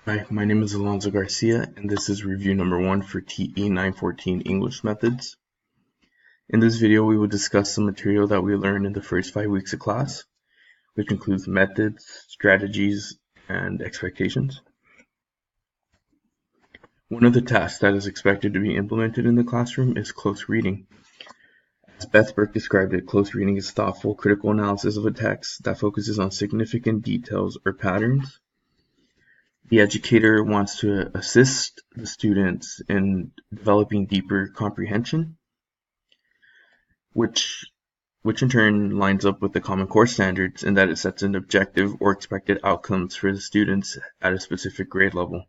Hi, my name is Alonso Garcia, and this is review number 1 for TE 914 English Methods. In this video, we will discuss the material that we learned in the first 5 weeks of class, which includes methods, strategies, and expectations. One of the tasks that is expected to be implemented in the classroom is close reading. As Beth Burke described it, close reading is thoughtful, critical analysis of a text that focuses on significant details or patterns. The educator wants to assist the students in developing deeper comprehension, which in turn lines up with the Common Core standards in that it sets an objective or expected outcomes for the students at a specific grade level.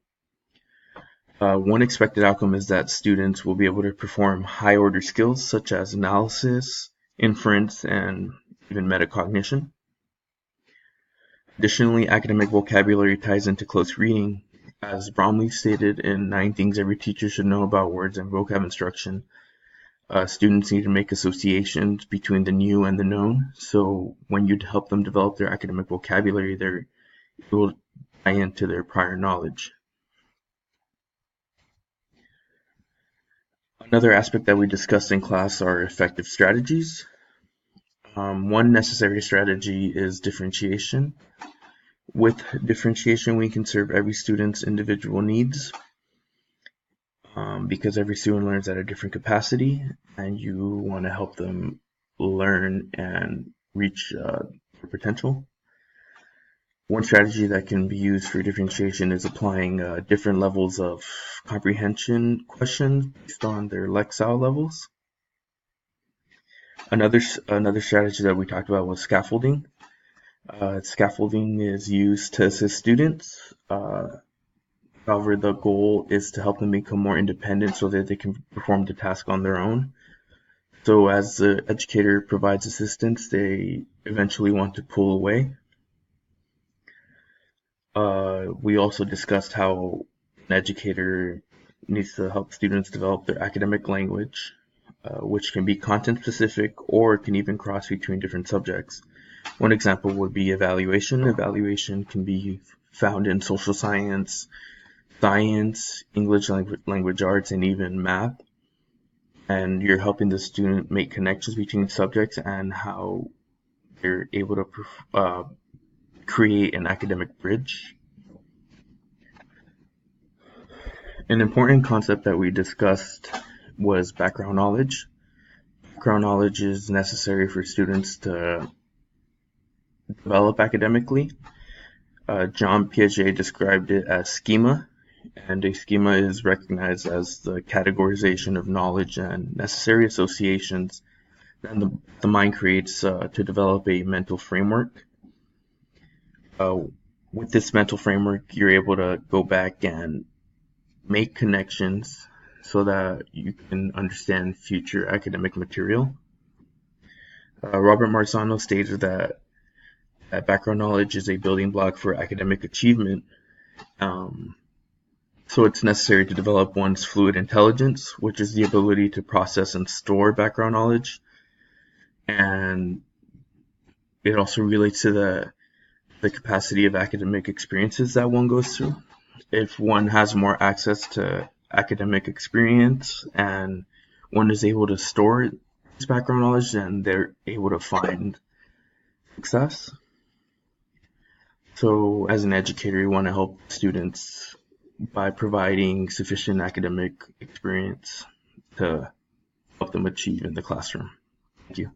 One expected outcome is that students will be able to perform high-order skills such as analysis, inference, and even metacognition. Additionally, academic vocabulary ties into close reading. As Bromley stated in 9 Things Every Teacher Should Know About Words and Vocab Instruction, students need to make associations between the new and the known. So when you help them develop their academic vocabulary, it will tie into their prior knowledge. Another aspect that we discussed in class are effective strategies. One necessary strategy is differentiation. With differentiation, we can serve every student's individual needs because every student learns at a different capacity, and you want to help them learn and reach their potential. One strategy that can be used for differentiation is applying different levels of comprehension questions based on their Lexile levels. Another strategy that we talked about was scaffolding. Scaffolding is used to assist students. However, the goal is to help them become more independent so that they can perform the task on their own. So as the educator provides assistance, they eventually want to pull away. We also discussed how an educator needs to help students develop their academic language, which can be content specific or can even cross between different subjects. One example would be evaluation. Evaluation can be found in social science, English language arts, and even math. And you're helping the student make connections between subjects and how they're able to create an academic bridge. An important concept that we discussed was background knowledge. Background knowledge is necessary for students to develop academically. John Piaget described it as schema, and a schema is recognized as the categorization of knowledge and necessary associations that the mind creates to develop a mental framework. With this mental framework, you're able to go back and make connections so that you can understand future academic material. Robert Marzano stated that background knowledge is a building block for academic achievement. So it's necessary to develop one's fluid intelligence, which is the ability to process and store background knowledge. And it also relates to the capacity of academic experiences that one goes through. If one has more access to academic experience and one is able to store this background knowledge, then they're able to find success. So as an educator, you want to help students by providing sufficient academic experience to help them achieve in the classroom. Thank you.